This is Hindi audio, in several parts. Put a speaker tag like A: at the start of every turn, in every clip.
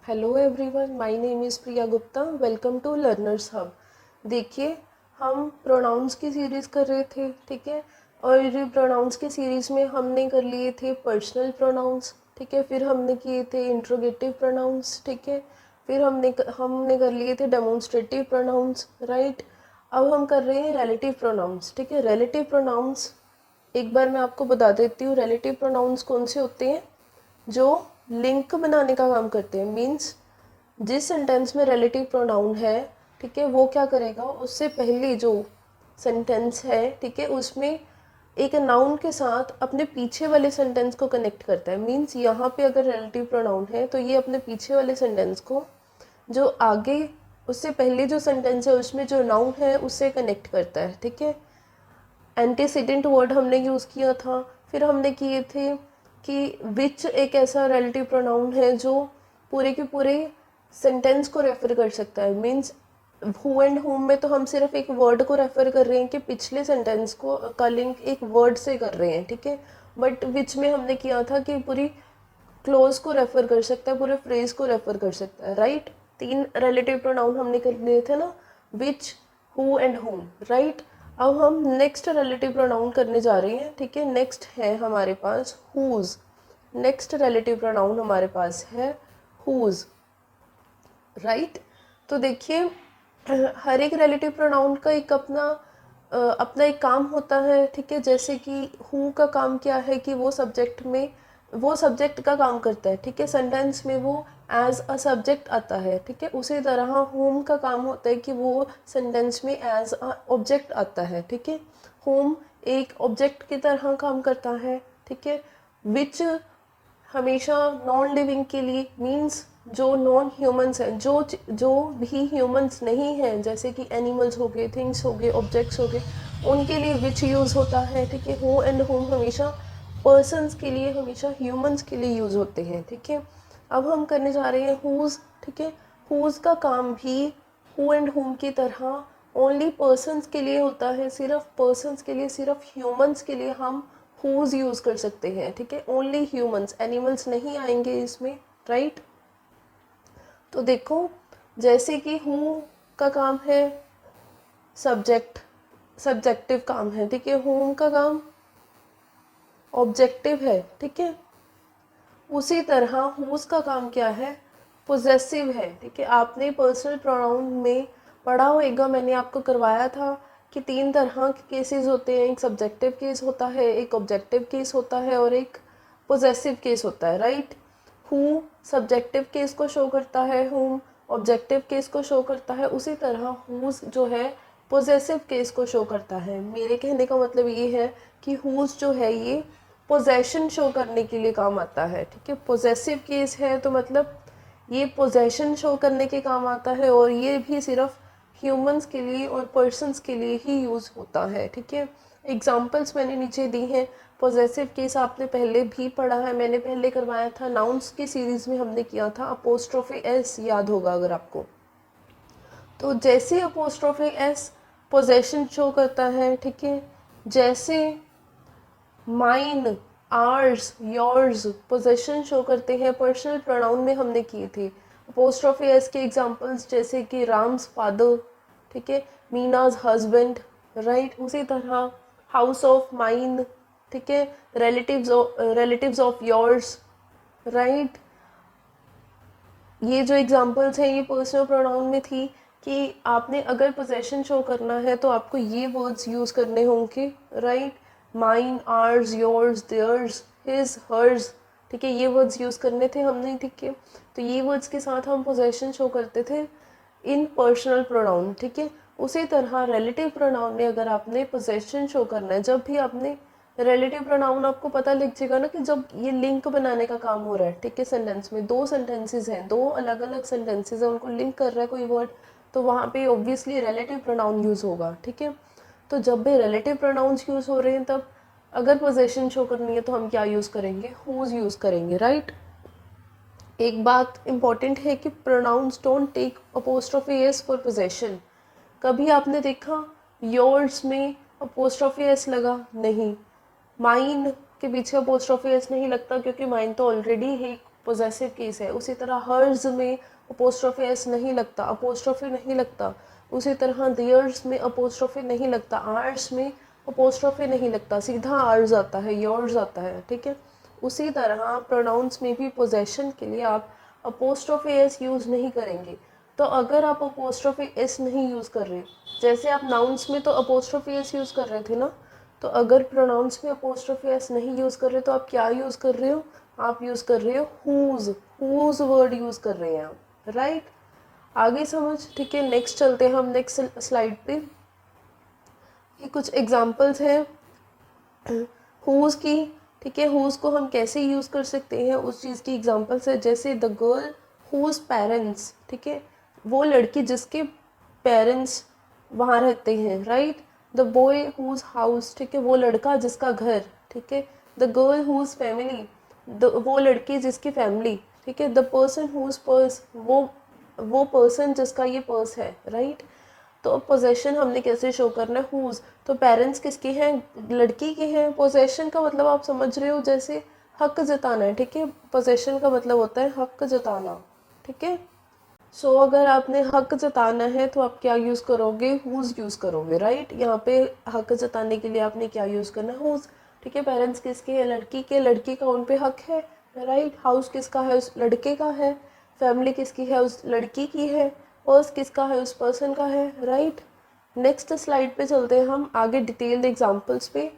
A: Hello everyone, my name is Priya Gupta. Welcome to learners hub. देखिए, हम प्रोनाउंस की सीरीज़ कर रहे थे, ठीक है। और प्रोनाउंस की सीरीज़ में हमने कर लिए थे पर्सनल प्रोनाउंस, ठीक है। फिर हमने किए थे इंट्रोगेटिव प्रोनाउंस, ठीक है। फिर हमने कर लिए थे डेमोन्स्ट्रेटिव प्रोनाउंस, राइट। अब हम कर रहे हैं रिलेटिव प्रोनाउंस, ठीक है। रिलेटिव प्रोनाउंस एक बार मैं आपको बता देती हूँ। रिलेटिव प्रोनाउंस कौन से होते हैं? जो लिंक बनाने का काम करते हैं। मीन्स जिस सेंटेंस में रिलेटिव प्रोनाउन है, ठीक है, वो क्या करेगा, उससे पहले जो सेंटेंस है, ठीक है, उसमें एक नाउन के साथ अपने पीछे वाले सेंटेंस को कनेक्ट करता है। मीन्स यहाँ पे अगर रिलेटिव प्रोनाउन है तो ये अपने पीछे वाले सेंटेंस को जो आगे उससे पहले जो सेंटेंस है उसमें जो नाउन है उससे कनेक्ट करता है, ठीक है। एंटीसीडेंट वर्ड हमने यूज़ किया था। फिर हमने किए थे कि विच एक ऐसा रिलेटिव प्रोनाउन है जो पूरे के पूरे सेंटेंस को रेफर कर सकता है। मीन्स हु एंड हुम में तो हम सिर्फ एक वर्ड को रेफर कर रहे हैं कि पिछले सेंटेंस को का लिंक एक वर्ड से कर रहे हैं, ठीक है। बट विच में हमने किया था कि पूरी क्लोज को रेफर कर सकता है, पूरे फ्रेज को रेफर कर सकता है, राइट। तीन रिलेटिव प्रोनाउन हमने कर लिए थे ना, विच, हु एंड हुम, राइट। अब हम नेक्स्ट रिलेटिव प्रोनाउन करने जा रहे हैं, ठीक है। नेक्स्ट है हमारे पास हुज। नेक्स्ट रिलेटिव प्रोनाउन हमारे पास है हुज, राइट। तो देखिए, हर एक रिलेटिव प्रोनाउन का एक अपना एक काम होता है, ठीक है। जैसे कि हु का काम क्या है कि वो सब्जेक्ट का काम करता है, ठीक है। सेंटेंस में वो एज अ सब्जेक्ट आता है, ठीक है। उसी तरह होम का काम होता है कि वो सेंटेंस में एज अ ऑब्जेक्ट आता है, ठीक है। होम एक ऑब्जेक्ट की तरह काम करता है, ठीक है। विच हमेशा नॉन लिविंग के लिए, मीन्स जो नॉन ह्यूमंस हैं, जो भी ह्यूमंस नहीं हैं, जैसे कि एनिमल्स हो गए, थिंग्स हो गए, ऑब्जेक्ट्स हो गए, उनके लिए विच यूज़ होता है, ठीक है। हु एंड होम हमेशा पर्सन्स के लिए, हमेशा ह्यूमंस के लिए यूज़ होते हैं, ठीक है। अब हम करने जा रहे हैं हुज, ठीक है। हुज का काम भी हु एंड होम की तरह ओनली पर्सन्स के लिए होता है। सिर्फ पर्सन्स के लिए, सिर्फ ह्यूमंस के लिए हम हुज यूज़ कर सकते हैं, ठीक है। ओनली ह्यूमंस, एनिमल्स नहीं आएंगे इसमें, राइट। तो देखो, जैसे कि हु का काम है सब्जेक्ट, सब्जेक्टिव काम है, ठीक है। होम का काम ऑब्जेक्टिव है, ठीक है। उसी तरह हुज का काम क्या है, पोजेसिव है, ठीक है। आपने पर्सनल प्रोनाउन में पढ़ा होगा, मैंने आपको करवाया था कि तीन तरह के केसेस होते हैं। एक सब्जेक्टिव केस होता है, एक ऑब्जेक्टिव केस होता है और एक पोजेसिव केस होता है, राइट। हु सब्जेक्टिव केस को शो करता है, हुम ऑब्जेक्टिव केस को शो करता है। उसी तरह हुज जो है पोजेसिव केस को शो करता है। मेरे कहने का मतलब ये है कि हुज जो है ये पोजेशन शो करने के लिए काम आता है, ठीक है। पोजेसिव केस है तो मतलब ये पोजेशन शो करने के काम आता है, और ये भी सिर्फ ह्यूमंस के लिए और पर्सन्स के लिए ही यूज़ होता है, ठीक है। एग्जाम्पल्स मैंने नीचे दी हैं। पोजेसिव केस आपने पहले भी पढ़ा है, मैंने पहले करवाया था, नाउन्स की सीरीज़ में हमने किया था। अपोस्ट्रोफी एस याद होगा अगर आपको। तो जैसे अपोस्ट्रोफी एस पोजेशन शो करता है, ठीक है, जैसे mine, ours, yours possession show करते हैं, पर्सनल प्रोनाउन में हमने किए थे। अपोस्ट्रोफी एस के एग्जांपल्स जैसे कि राम्स फादर, ठीक है, मीनाज हस्बैंड, राइट। उसी तरह हाउस ऑफ माइन, ठीक है, रिलेटिव्स ऑफ योर्स, राइट। ये जो एग्जांपल्स हैं ये पर्सनल प्रोनाउन में थी कि आपने अगर पोजेशन शो करना है तो आपको ये वर्ड्स यूज़ करने होंगे, right. Mine, ours, yours, theirs, his, hers, ठीक है, ये वर्ड्स यूज़ करने थे हमने, ठीक है। तो ये वर्ड्स के साथ हम पोजेशन शो करते थे इन पर्सनल प्रोनाउन, ठीक है। उसी तरह रिलेटिव प्रोनाउन में अगर आपने पोजेशन शो करना है, जब भी आपने रिलेटिव प्रोनाउन आपको पता लग जाएगा ना कि जब ये लिंक बनाने का काम हो रहा है, ठीक है। सेंटेंस में दो सेंटेंसेस हैं, दो अलग अलग सेंटेंसेस हैं, उनको लिंक कर रहा है कोई वर्ड, तो वहाँ पे ऑब्वियसली रिलेटिव प्रोनाउन यूज़ होगा, ठीक है। तो जब भी रिलेटिव प्रोनाउंस यूज़ हो रहे हैं तब अगर पोजेशन शो करनी है तो हम क्या यूज़ करेंगे, हुज यूज़ करेंगे, राइट। एक बात इम्पॉर्टेंट है कि pronouns don't take apostrophe S for possession. कभी आपने देखा योर्स में अपोस्ट्रोफी एस लगा? नहीं। माइन के पीछे अपोस्ट्रोफी एस नहीं लगता क्योंकि माइन तो ऑलरेडी है पोजेसिव केस है। उसी तरह हर्ज में अपोस्ट्रोफी एस नहीं लगता, अपोस्ट्रोफी नहीं लगता। उसी तरह देयर्स में अपोस्ट्रोफी नहीं लगता, आर्स में अपोस्ट्रोफी नहीं लगता, सीधा आर्स आता है, योर्स आता है, ठीक है। उसी तरह प्रोनाउंस में भी पोजेशन के लिए आप अपोस्ट्रोफी एस यूज़ नहीं करेंगे। तो अगर आप अपोस्ट्रोफी एस नहीं यूज़ कर रहे, जैसे आप नाउन्स में तो अपोस्ट्रोफी एस यूज़ कर रहे थे ना, तो अगर प्रोनाउंस में अपोस्ट्रोफी एस नहीं यूज़ कर रहे तो आप क्या यूज़ कर रहे हो, आप यूज़ कर रहे हो हुज वर्ड यूज़ कर रहे हैं आप, राइट। आगे समझ, ठीक है। नेक्स्ट चलते हैं हम नेक्स्ट स्लाइड पे। ये कुछ एग्जांपल्स हैं हुज की, ठीक है। हुज को हम कैसे यूज़ कर सकते हैं, उस चीज़ की एग्जांपल्स है, जैसे द गर्ल हुज पेरेंट्स, ठीक है, वो लड़की जिसके पेरेंट्स वहाँ रहते हैं, right. The boy whose house, ठीक है, वो लड़का जिसका घर, ठीक है। द गर्ल हुज फैमिली, वो लड़की जिसकी फैमिली, ठीक है। द पर्सन हुज पर्स, वो पर्सन जिसका ये पर्स है, राइट। तो पोजेशन हमने कैसे शो करना है, हुज। तो पेरेंट्स किसके हैं, लड़की के हैं। पोजेशन का मतलब आप समझ रहे हो, जैसे हक जताना है, ठीक है। पोजेशन का मतलब होता है हक जताना, ठीक है। सो अगर आपने हक जताना है तो आप क्या यूज़ करोगे, हुज यूज़ करोगे, राइट। यहाँ पे हक जताने के लिए आपने क्या यूज़ करना है, हुज, ठीक है। पेरेंट्स किसके हैं, लड़की के, लड़की का उन पे हक है, राइट। हाउस किसका है, उस लड़के का है। फैमिली किसकी है, उस लड़की की है। पर्स किसका है, उस पर्सन का है, राइट। नेक्स्ट स्लाइड पे चलते हैं हम आगे डिटेल्ड एग्जांपल्स पे,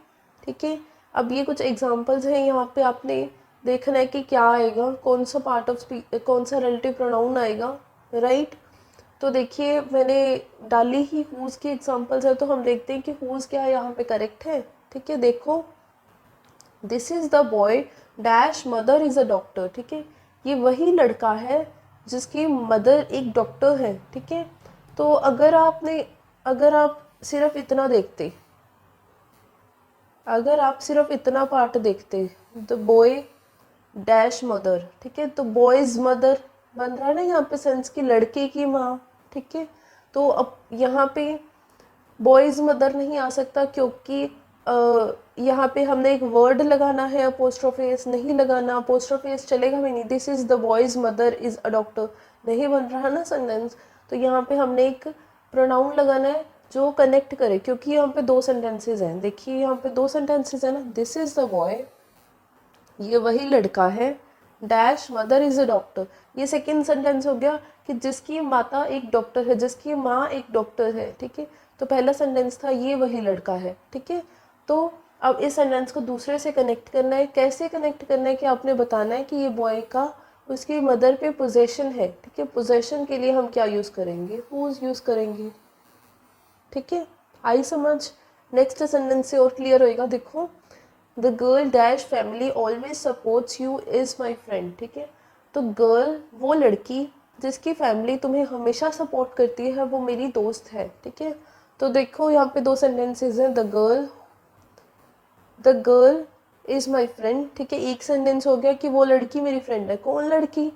A: ठीक है। अब ये कुछ एग्जांपल्स हैं, यहाँ पे आपने देखना है कि क्या आएगा, कौन सा पार्ट ऑफ स्पीच, कौन सा रिलेटिव प्रोनाउन आएगा, राइट। तो देखिए मैंने डाली ही हुज की एग्जांपल्स है, तो हम देखते हैं कि हुज क्या यहाँ पे करेक्ट है, ठीक है। देखो, this is the boy dash mother is a doctor, ठीक है। ये वही लड़का है जिसकी मदर एक डॉक्टर है, ठीक है। तो अगर आप सिर्फ इतना देखते, अगर आप सिर्फ इतना पार्ट देखते, द बॉय डैश मदर, ठीक है, तो बॉयज मदर बन रहा है ना यहाँ पे सेंस की, लड़के की माँ, ठीक है। तो अब यहाँ पे बॉयज मदर नहीं आ सकता, क्योंकि यहाँ पे हमने एक वर्ड लगाना है, अपोस्ट्रोफेस नहीं लगाना, अपोस्ट्रोफेस चलेगा भी नहीं। This is the boys mother is a doctor, नहीं बन रहा ना सेंटेंस। तो यहाँ पे हमने एक प्रोनाउन लगाना है जो कनेक्ट करे, क्योंकि यहाँ पे दो सेंटेंसेज हैं। देखिए यहाँ पे दो सेंटेंसेज है ना, दिस इज द बॉय, ये वही लड़का है, dash mother is a doctor. ये सेकेंड सेंटेंस हो गया कि जिसकी माता एक डॉक्टर है, जिसकी माँ एक डॉक्टर है, ठीक है। तो पहला सेंटेंस था ये वही लड़का है, ठीक है। तो अब इस सेंटेंस को दूसरे से कनेक्ट करना है। कैसे कनेक्ट करना है कि आपने बताना है कि ये बॉय का उसकी मदर पे पोजेशन है, ठीक है। पोजेशन के लिए हम क्या यूज़ करेंगे, हुज यूज़ करेंगे, ठीक है। आई समझ। नेक्स्ट सेंटेंस से और क्लियर होएगा। देखो, the girl dash family always supports you is my friend, ठीक है। तो गर्ल वो लड़की जिसकी फैमिली तुम्हें हमेशा सपोर्ट करती है, वो मेरी दोस्त है, ठीक है। तो देखो यहाँ पे दो सेंटेंसेज हैं, the girl is my friend, ठीक है। एक सेंटेंस हो गया कि वो लड़की मेरी फ्रेंड है। कौन लड़की,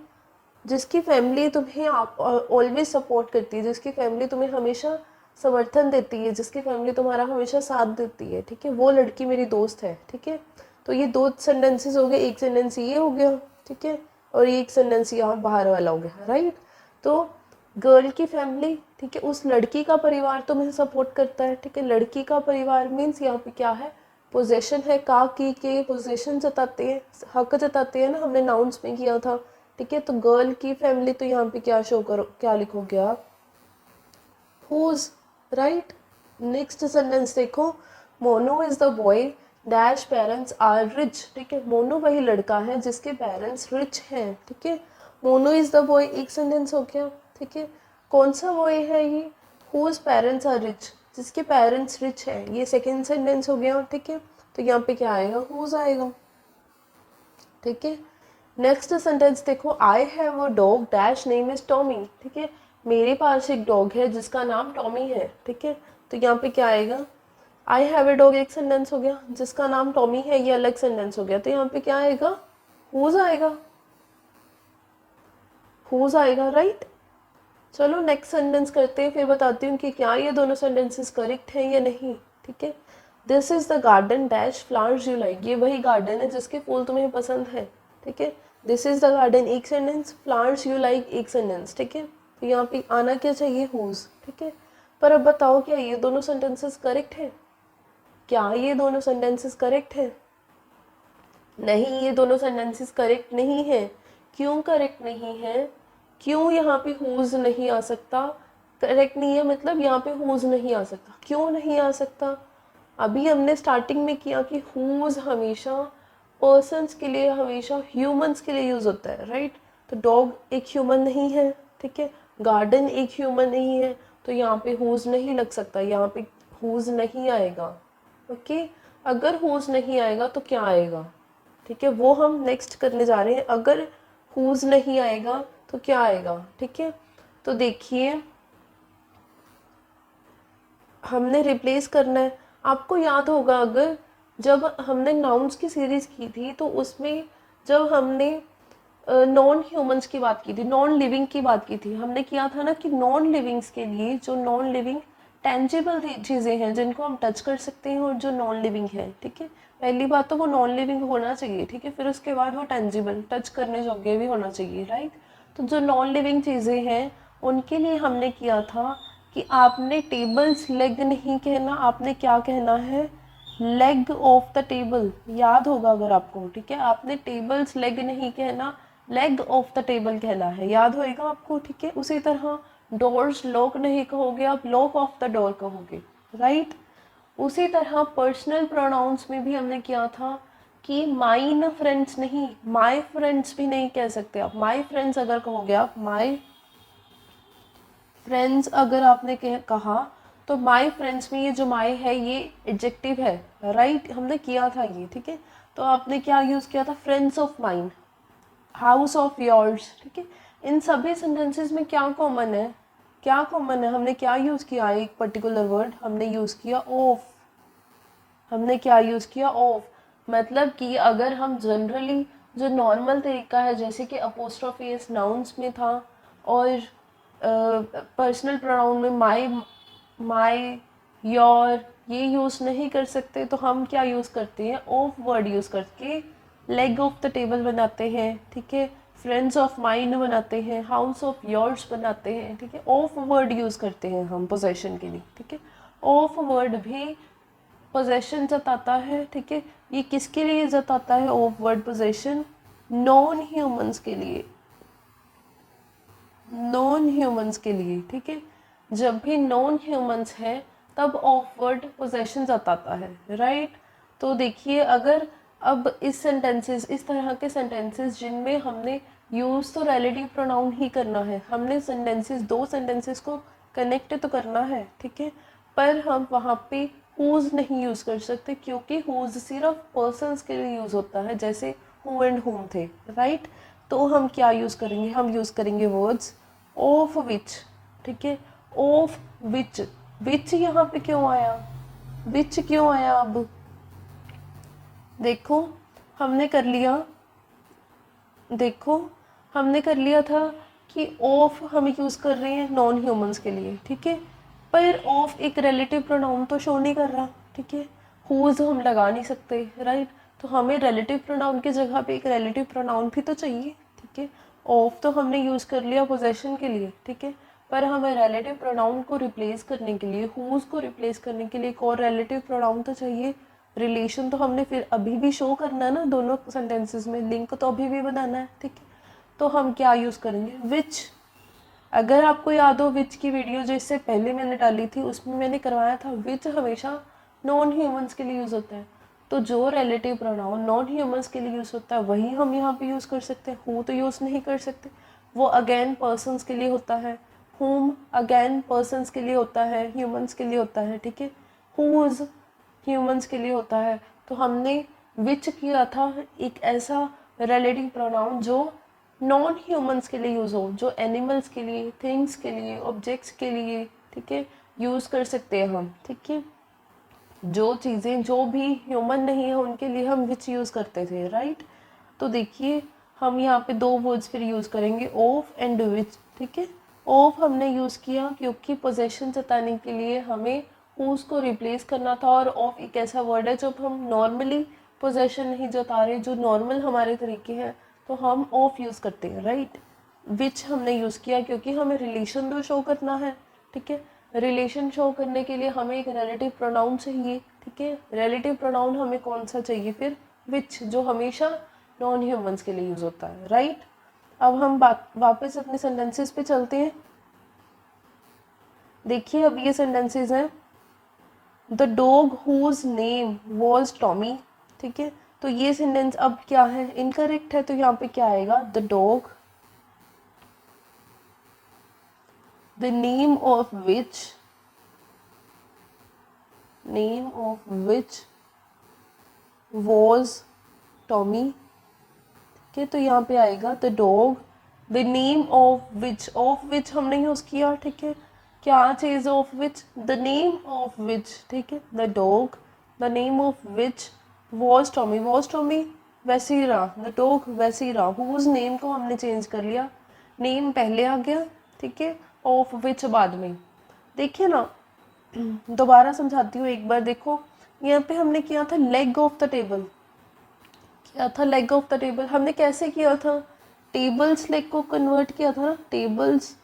A: जिसकी फैमिली तुम्हें आप ऑलवेज सपोर्ट करती है, जिसकी फैमिली तुम्हें हमेशा समर्थन देती है, जिसकी फैमिली तुम्हारा हमेशा साथ देती है, ठीक है, वो लड़की मेरी दोस्त है, ठीक है। तो ये दो सेंटेंसेस हो गए, एक सेंटेंस ये हो गया, ठीक है, और एक सेंटेंस यहाँ बाहर वाला हो गया, राइट। तो गर्ल की फैमिली, ठीक है, उस लड़की का परिवार तुम्हें सपोर्ट करता है, ठीक है। लड़की का परिवार मीन्स यहाँ पे क्या है, पोजेशन है, का की के पोजेशन जताते हैं, हक जताते हैं ना, हमने नाउन्स में किया था, ठीक है। तो गर्ल की फैमिली, तो यहाँ पे क्या शो करो, क्या लिखोगे आप, हुज, राइट। नेक्स्ट सेंटेंस देखो, Mono is the boy dash parents are rich, ठीक है। मोनो वही लड़का है जिसके पेरेंट्स रिच हैं, ठीक है। मोनो इज द बॉय एक सेंटेंस हो गया, ठीक है। कौन सा बॉय है ये, हुज पेरेंट्स आर रिच, जिसके पेरेंट्स रिच है, ये सेकेंड सेंटेंस हो गया, ठीक है। तो यहाँ पे क्या आएगा, हुज आएगा, ठीक है। नेक्स्ट सेंटेंस देखो, I have a dog dash name is Tommy, ठीक है। मेरे पास एक डॉग है जिसका नाम टॉमी है, ठीक है। तो यहाँ पे क्या आएगा, आई हैव अ डॉग एक सेंटेंस हो गया, जिसका नाम टॉमी है ये अलग सेंटेंस हो गया। तो यहाँ पे क्या आएगा, हुज आएगा, हुज आएगा, राइट। चलो नेक्स्ट सेंटेंस करते हैं, फिर बताती हूँ कि क्या ये दोनों सेंटेंसेस करेक्ट हैं या नहीं, ठीक है। This is the garden dash flowers you like, ये वही गार्डन है जिसके फूल तुम्हें पसंद है, ठीक है। दिस इज़ द गार्डन एक सेंटेंस, फ्लावर्स यू लाइक एक सेंटेंस, ठीक है। तो यहाँ पे आना क्या चाहिए, हुज, ठीक है। पर अब बताओ क्या ये दोनों सेंटेंसेस करेक्ट है? क्या ये दोनों सेंटेंसेस करेक्ट है? नहीं, ये दोनों सेंटेंसेस करेक्ट नहीं है। क्यों करेक्ट नहीं है? क्यों यहाँ पे हुज नहीं आ सकता? करेक्ट नहीं है मतलब यहाँ पे हुज नहीं आ सकता। क्यों नहीं आ सकता? अभी हमने स्टार्टिंग में किया कि हुज हमेशा पर्सन्स के लिए, हमेशा ह्यूमंस के लिए यूज होता है, राइट। तो डॉग एक ह्यूमन नहीं है, ठीक है। गार्डन एक ह्यूमन नहीं है, तो यहाँ पे हुज नहीं लग सकता, यहाँ पे हुज नहीं आएगा। ओके, अगर हुज नहीं आएगा तो क्या आएगा, ठीक है, वो हम नेक्स्ट करने जा रहे हैं। अगर हुज नहीं आएगा तो क्या आएगा, ठीक है। तो देखिए हमने रिप्लेस करना है। आपको याद होगा अगर जब हमने नाउन्स की सीरीज की थी तो उसमें जब हमने नॉन ह्यूमंस की बात की थी, नॉन लिविंग की बात की थी, हमने किया था ना कि नॉन लिविंग्स के लिए, जो नॉन लिविंग टेंजिबल चीज़ें हैं जिनको हम टच कर सकते हैं और जो नॉन लिविंग है, ठीक है। पहली बात तो वो नॉन लिविंग होना चाहिए, ठीक है, फिर उसके बाद वो टेंजिबल, टच करने योग्य भी होना चाहिए, राइट। तो जो नॉन लिविंग चीज़ें हैं उनके लिए हमने किया था कि आपने टेबल्स लेग नहीं कहना, आपने क्या कहना है, लेग ऑफ द टेबल। याद होगा अगर आपको, ठीक है, आपने टेबल्स लेग नहीं कहना, लेग ऑफ द टेबल कहना है, याद होएगा आपको, ठीक है। उसी तरह डोर्स लॉक नहीं कहोगे, आप लॉक ऑफ द डोर कहोगे, राइट। उसी तरह पर्सनल प्रोनाउंस में भी हमने किया था कि माइन फ्रेंड्स नहीं, माय फ्रेंड्स भी नहीं कह सकते आप। माय फ्रेंड्स अगर कहोगे आप, माय फ्रेंड्स अगर आपने कहा तो माय फ्रेंड्स में ये जो माय है ये एडजेक्टिव है, राइट, हमने किया था ये, ठीक है। तो आपने क्या यूज़ किया था, friends of mine, house of yours, ठीक है। इन सभी सेंटेंसेस में क्या कॉमन है, क्या कॉमन है, हमने क्या यूज़ किया, एक पर्टिकुलर वर्ड हमने यूज़ किया ऑफ। हमने क्या यूज़ किया, ऑफ। मतलब कि अगर हम जनरली जो नॉर्मल तरीका है, जैसे कि अपोस्ट्रोफी एस नाउन्स में था और पर्सनल प्रोनाउन में माय योर ये यूज़ नहीं कर सकते, तो हम क्या यूज़ करते हैं, ऑफ वर्ड यूज़ करके लेग ऑफ द टेबल बनाते हैं, ठीक है, फ्रेंड्स ऑफ माइंड बनाते हैं, हाउस ऑफ योर्स बनाते हैं, ठीक है। ऑफ वर्ड यूज़ करते हैं हम पोजेशन के लिए, ठीक है। ऑफ वर्ड भी पोजेशन जताता है, ठीक है। ये किसके लिए जताता है of word possession, non humans के लिए, नॉन ह्यूमंस के लिए, ठीक है। जब भी नॉन ह्यूमंस है तब ऑफ वर्ड पोजेशन जताता है, राइट। तो देखिए अगर अब इस सेंटेंसेस, इस तरह के सेंटेंसेस जिनमें हमने यूज़ तो रिलेटिव प्रोनाउन ही करना है, हमने सेंटेंसेस, दो सेंटेंसेस को कनेक्ट तो करना है, ठीक है, पर हम वहाँ पे हुज नहीं यूज़ कर सकते क्योंकि हुज सिर्फ पर्सन्स के लिए यूज़ होता है, जैसे हु एंड हुम थे, राइट। तो हम क्या यूज़ करेंगे, हम यूज़ करेंगे वर्ड्स ऑफ विच, ठीक है, ऑफ विच। विच यहाँ पे क्यों आया, विच क्यों आया, अब देखो हमने कर लिया, देखो हमने कर लिया था कि ऑफ हम यूज़ कर रहे हैं नॉन ह्यूमंस के लिए, ठीक है, पर ऑफ एक रिलेटिव प्रोनाउन तो शो नहीं कर रहा, ठीक है, हुज हम लगा नहीं सकते, राइट। तो हमें रिलेटिव प्रोनाउन की जगह पे एक रिलेटिव प्रोनाउन भी तो चाहिए, ठीक है। ऑफ तो हमने यूज़ कर लिया पोजेशन के लिए, ठीक है, पर हमें रिलेटिव प्रोनाउन को रिप्लेस करने के लिए, हुज को रिप्लेस करने के लिए एक और रिलेटिव प्रोनाउन तो चाहिए। रिलेशन तो हमने फिर अभी भी शो करना है ना, दोनों सेंटेंसेस में लिंक तो अभी भी बनाना है, ठीक है। तो हम क्या यूज़ करेंगे, विच। अगर आपको याद हो विच की वीडियो जो इससे पहले मैंने डाली थी उसमें मैंने करवाया था विच हमेशा नॉन ह्यूमंस के लिए यूज़ होता है। तो जो रिलेटिव प्रोनाउन नॉन ह्यूमंस के लिए यूज़ होता है वही हम यहाँ पे यूज़ कर सकते हैं, हु तो यूज़ नहीं कर सकते, वो अगेन पर्सन्स के लिए होता है, हुम अगेन पर्सन्स के लिए होता है, ह्यूमंस के लिए होता है, ठीक है, हुज ह्यूमंस के लिए होता है। तो हमने विच किया था एक ऐसा रिलेटिव प्रोनाउन जो नॉन ह्यूमंस के लिए यूज़ हो, जो एनिमल्स के लिए, थिंग्स के लिए, ऑब्जेक्ट्स के लिए, ठीक है, यूज़ कर सकते हैं हम, ठीक है। जो चीज़ें जो भी ह्यूमन नहीं है उनके लिए हम विच यूज़ करते थे, राइट। तो देखिए हम यहाँ पे दो वर्ड्स फिर यूज़ करेंगे, ऑफ एंड विच, ठीक है। ऑफ हमने यूज़ किया क्योंकि पोजेशन जताने के लिए हमें हुज को रिप्लेस करना था, और ऑफ एक ऐसा वर्ड है जब हम नॉर्मली पोजेशन नहीं जता रहे, जो नॉर्मल हमारे तरीके हैं, तो हम ऑफ यूज़ करते हैं, राइट। विच हमने यूज़ किया क्योंकि हमें रिलेशन तो शो करना है, ठीक है। रिलेशन शो करने के लिए हमें एक रिलेटिव प्रोनाउन चाहिए, ठीक है। रिलेटिव प्रोनाउन हमें कौन सा चाहिए फिर, विच, जो हमेशा नॉन ह्यूमंस के लिए यूज़ होता है, राइट। अब हम वापस अपने सेंटेंसेस पे चलते हैं। देखिए अब ये सेंटेंसेस हैं, the dog whose name was Tommy, ठीक है। तो ये सेंटेंस अब क्या है, इनकरेक्ट है, तो यहाँ पे क्या आएगा, the dog the name of which was Tommy, ठीक है। तो यहाँ पे आएगा the dog the name of विच हमने यूज किया, ठीक है। क्या चीज of which, the name of which, ठीक है। The dog the name of which was Tommy वैसे ही रहा, द डॉग वैसे ही रहा, हुज नेम को हमने चेंज कर लिया, नेम पहले आ गया, ठीक है, ऑफ विच बाद में। देखिए ना, दोबारा समझाती हूँ एक बार, देखो यहाँ पे हमने किया था लेग ऑफ द टेबल, क्या था लेग ऑफ द टेबल, हमने कैसे किया था, टेबल्स लेग को कन्वर्ट किया था ना, टेबल्स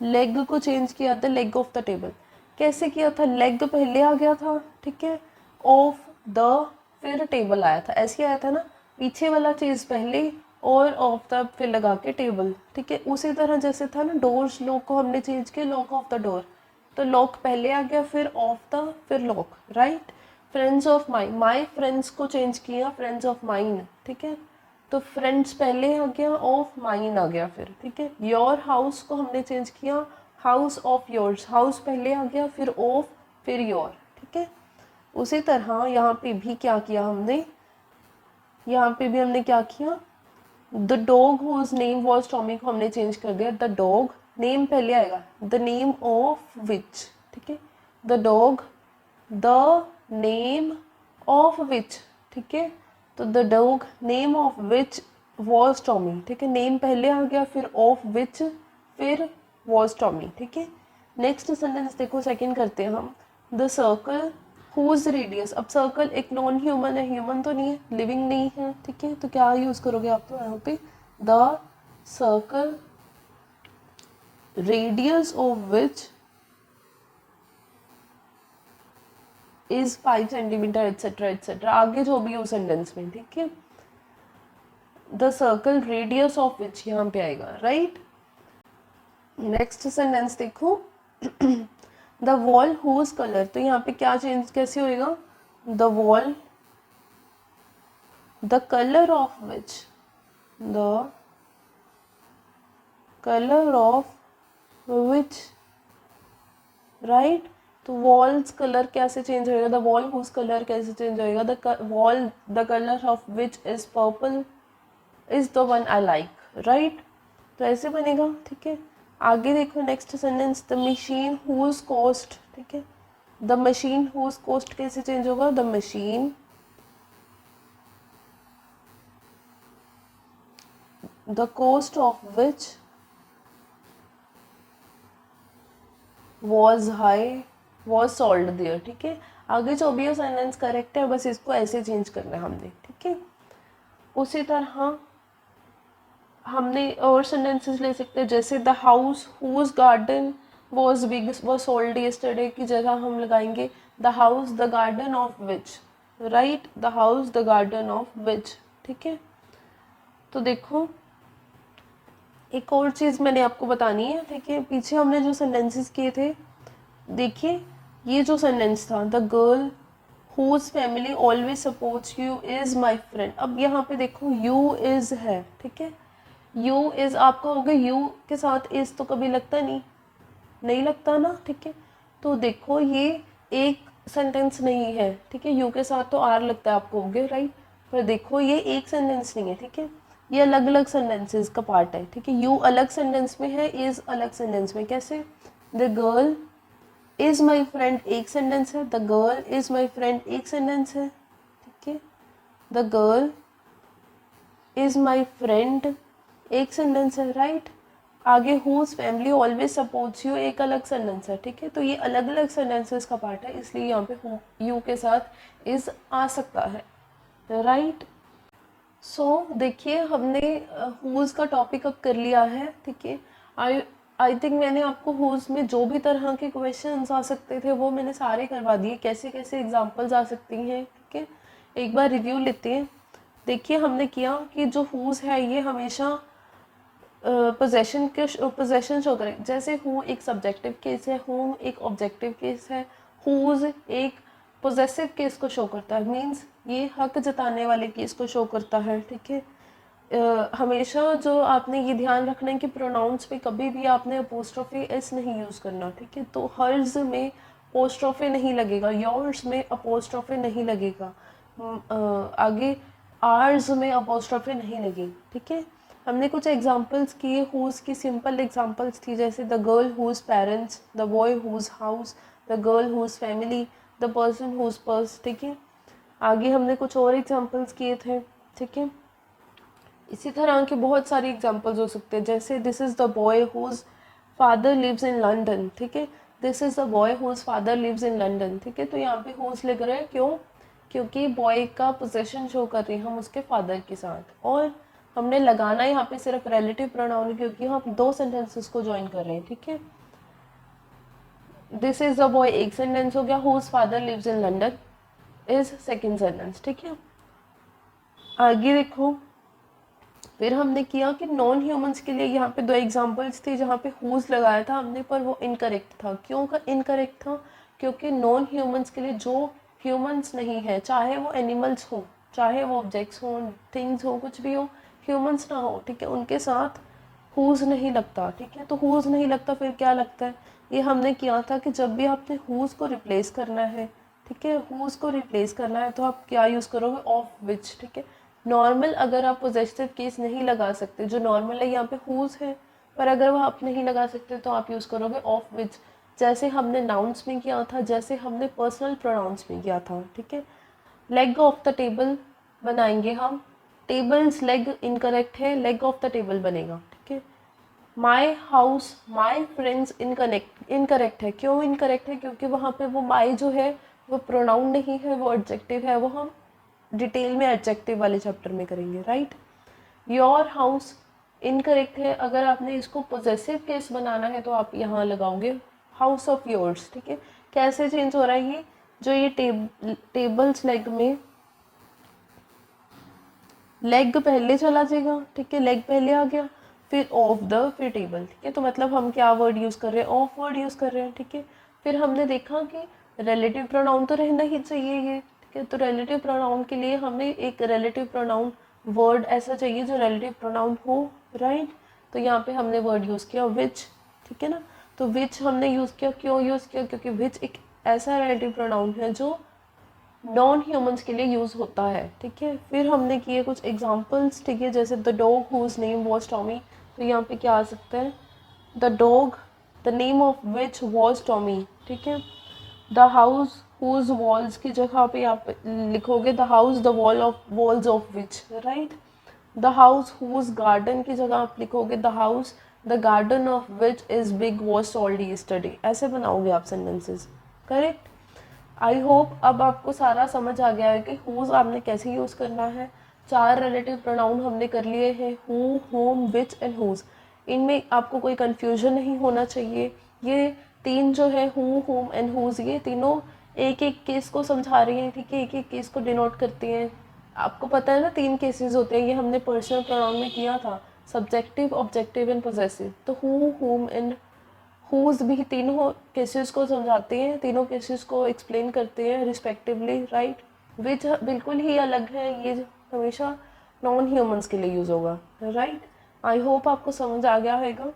A: लेग को चेंज किया था लेग ऑफ द टेबल। कैसे किया था, लेग पहले आ गया था, ठीक है, ऑफ द फिर टेबल आया था, ऐसे आया था ना, पीछे वाला चीज़ पहले और ऑफ द फिर लगा के टेबल, ठीक है। उसी तरह जैसे था ना, डोर्स लॉक को हमने चेंज किया लॉक ऑफ द डोर, तो लॉक पहले आ गया फिर ऑफ द फिर lock, right. Friends of my friends को चेंज किया फ्रेंड्स ऑफ माइन, ठीक है। तो फ्रेंड्स पहले आ गया, ऑफ माइन आ गया फिर, ठीक है। योर हाउस को हमने चेंज किया हाउस ऑफ योर्स, हाउस पहले आ गया फिर ऑफ फिर योर, ठीक है। उसी तरह यहाँ पे भी क्या किया हमने, यहाँ पे भी हमने क्या किया, the dog whose name was Tommy को हमने चेंज कर दिया, द डॉग नेम पहले आएगा, द नेम ऑफ विच, ठीक है, the dog the name of which, ठीक है। तो the dog name of which was Tommy, ठीक है, नेम पहले आ गया फिर ऑफ विच फिर वॉज टॉमी, ठीक है। नेक्स्ट सेंटेंस देखो, सेकंड करते हैं हम, द सर्कल हुज रेडियस। अब सर्कल एक नॉन ह्यूमन है, ह्यूमन तो नहीं है, लिविंग नहीं है, ठीक है। तो क्या यूज करोगे आप, तो यहाँ पे the circle radius of which is 5 centimetre etcetera etcetera, आगे जो भी हो सेंटेंस में, ठीक है। The circle radius of which यहाँ पे आएगा, राइट। नेक्स्ट सेंटेंस देखो, द वॉल हुज कलर, तो यहाँ पे क्या चेंज कैसे होएगा, the wall the colour of which, the colour of which, right. तो वॉल्स कलर कैसे चेंज होएगा, द वॉल हुज कलर कैसे चेंज होएगा, the wall the colour of which is purple is the one I like, right. तो ऐसे बनेगा, ठीक है। आगे देखो next sentence, the machine whose cost, ठीक है, द मशीन हुज कॉस्ट कैसे चेंज होगा, the machine the cost of which was high was sold there, ठीक है। आगे जो भी सेंटेंस करेक्ट है, बस इसको ऐसे चेंज करना है हमने, ठीक है। उसी तरह हमने और सेंटेंसेस ले सकते हैं, जैसे the house whose garden was big was sold yesterday की जगह हम लगाएंगे the house the garden of which, right, the house the garden of which, ठीक है। तो देखो एक और चीज़ मैंने आपको बतानी है, ठीक है। पीछे हमने जो सेंटेंसेस किए थे, देखिए ये जो सेंटेंस था, the girl whose family always supports you is my friend, अब यहाँ पे देखो यू इज है, ठीक है। यू इज आपका हो गया, यू के साथ इज तो कभी लगता नहीं लगता ना, ठीक है। तो देखो ये एक सेंटेंस नहीं है, ठीक है, यू के साथ तो आर लगता है आपको, हो गया राइट। पर देखो ये एक सेंटेंस नहीं है, ठीक है, ये अलग अलग सेंटेंसेस का पार्ट है, ठीक है। यू अलग सेंटेंस में है, इज अलग सेंटेंस में, कैसे, the girl is my friend एक सेंटेंस है, the girl is my friend एक सेंटेंस है, ठीक है। The girl is my friend एक सेंटेंस है, राइट। आगे whose family always supports you एक अलग सेंटेंस है, ठीक है। तो ये अलग अलग सेंटेंसेस का पार्ट है, इसलिए यहाँ पे यू के साथ इज आ सकता है, राइट। देखिए हमने हुज का टॉपिक अब कर लिया है, ठीक है। आई आई थिंक मैंने आपको हुज में जो भी तरह के क्वेश्चंस आ सकते थे वो मैंने सारे करवा दिए, कैसे कैसे एग्जांपल्स आ सकती हैं, ठीक है। एक बार रिव्यू लेते हैं। देखिए हमने किया कि जो हुज है ये हमेशा पोजेशन शो करें, जैसे हु एक सब्जेक्टिव केस है, हु एक ऑब्जेक्टिव केस है, हुज एक पोजेसिव केस को शो करता है, मीन्स ये हक जताने वाले केस को शो करता है, ठीक है। हमेशा जो आपने ये ध्यान रखना है कि प्रोनाउंस पे कभी भी आपने अपोस्ट्रोफी एस नहीं यूज़ करना, ठीक है। तो हर्ज में अपोस्ट्रोफी नहीं लगेगा, योर्स में अपोस्ट्रोफी नहीं लगेगा, आगे आर्स में अपोस्ट्रोफी नहीं लगेगी, ठीक है। हमने कुछ एग्जांपल्स किए, हुज की सिंपल एग्जांपल्स थी, जैसे the girl whose parents, the boy whose house, the girl whose family, the person whose purse, ठीक है। आगे हमने कुछ और एग्जांपल्स किए थे, ठीक है। इसी तरह के बहुत सारे एग्जांपल्स हो सकते हैं, जैसे this is the boy whose father lives in London, ठीक है। This is the boy whose father lives in London, ठीक है। तो यहाँ पे हुज लिख रहे हैं, क्यों? क्योंकि बॉय का पोजेशन शो कर रहे हैं हम उसके फादर के साथ, और हमने लगाना यहाँ पे सिर्फ रिलेटिव प्रोनाउन, क्योंकि हम दो सेंटेंसेस को ज्वाइन कर रहे हैं, ठीक है। दिस इज द बॉय एक सेंटेंस हो गया, whose father lives in London is second sentence, ठीक है। आगे देखो, फिर हमने किया कि नॉन ह्यूमंस के लिए यहाँ पे दो एग्जांपल्स थे जहाँ पे हुज लगाया था हमने, पर वो इनकरेक्ट था। क्यों का इनकरेक्ट था? क्योंकि नॉन ह्यूमंस के लिए जो ह्यूमंस नहीं है, चाहे वो एनिमल्स हो, चाहे वो ऑब्जेक्ट्स हो, थिंग्स हो, कुछ भी हो, ह्यूमंस ना हो, ठीक है, उनके साथ हुज नहीं लगता, ठीक है। तो हुज नहीं लगता, फिर क्या लगता है? ये हमने किया था कि जब भी आपने हुज को रिप्लेस करना है, ठीक है, हुज को रिप्लेस करना है, तो आप क्या यूज़ करोगे? ऑफ विच, ठीक है। नॉर्मल अगर आप पोजेसिव केस नहीं लगा सकते, जो नॉर्मल है यहाँ पे हुज है, पर अगर वह आप नहीं लगा सकते तो आप यूज़ करोगे ऑफ विच, जैसे हमने नाउन्स में किया था, जैसे हमने पर्सनल प्रोनाउंस में किया था, ठीक है। लेग ऑफ द टेबल बनाएंगे हम, टेबल्स लेग इनकरेक्ट है, लेग ऑफ द टेबल बनेगा, ठीक है। My house my friends incorrect है। क्यों इनकरेक्ट है? क्योंकि वहाँ पे वो माई जो है वो प्रोनाउन नहीं है, वो एडजेक्टिव है, वो हम डिटेल में एडजेक्टिव वाले चैप्टर में करेंगे, राइट। योर हाउस इनकरेक्ट है, अगर आपने इसको पोजेसिव केस बनाना है तो आप यहाँ लगाओगे हाउस ऑफ योर्स, ठीक है। कैसे चेंज हो रहा है ये? जो ये टेबल्स लेग में लेग पहले चला जाएगा, ठीक है, लेग पहले आ गया, फिर ऑफ द, फिर टेबल, ठीक है। तो मतलब हम क्या वर्ड यूज़ कर रहे हैं? ऑफ वर्ड यूज़ कर रहे हैं, ठीक है। फिर हमने देखा कि रिलेटिव प्रोनाउन तो रहना ही चाहिए ये, ठीक है। तो रिलेटिव प्रोनाउन के लिए हमें एक रिलेटिव प्रोनाउन वर्ड ऐसा चाहिए जो रिलेटिव प्रोनाउन हो, राइट। तो यहाँ पे हमने वर्ड यूज़ किया विच, ठीक है ना। तो विच हमने यूज़ किया, क्यों यूज़ किया? क्योंकि विच एक ऐसा रिलेटिव प्रोनाउन है जो नॉन ह्यूमंस के लिए यूज़ होता है, ठीक है। फिर हमने किए कुछ एग्जांपल्स, ठीक है, जैसे the dog whose name was Tommy, तो यहाँ पे क्या आ सकता है? The dog the name of which was Tommy, ठीक है। द हाउस हुज वॉल्स की जगह पे आप लिखोगे the house the walls of which, right. The house whose garden की जगह आप लिखोगे the house the garden of which is big was sold yesterday, ऐसे बनाओगे आप सेंटेंसेस, करेक्ट। आई होप अब आपको सारा समझ आ गया है कि हुज आपने कैसे यूज़ करना है। 4 रिलेटिव प्रोनाउन हमने कर लिए हैं, who, whom, which and whose. इनमें आपको कोई कन्फ्यूजन नहीं होना चाहिए। ये 3 जो है हु, होम एंड हुज, ये तीनों एक एक केस को समझा रही हैं, ठीक है, एक एक केस को डिनोट करती हैं। आपको पता है ना 3 केसेस होते हैं, ये हमने पर्सनल प्रोनाउन में किया था, सब्जेक्टिव, ऑब्जेक्टिव एंड पोजेसिव। तो हु, होम एंड हुज भी तीनों केसेस को समझाते हैं, तीनों केसेस को एक्सप्लेन करते हैं रिस्पेक्टिवली, राइट। विच बिल्कुल ही अलग है, ये हमेशा नॉन ह्यूमंस के लिए यूज़ होगा, राइट। आई होप आपको समझ आ गया होगा।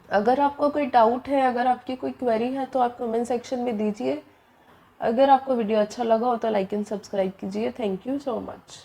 A: अगर आपको कोई डाउट है, अगर आपकी कोई क्वेरी है तो आप कमेंट सेक्शन में दीजिए। अगर आपको वीडियो अच्छा लगा हो तो लाइक एंड सब्सक्राइब कीजिए। Thank you so much.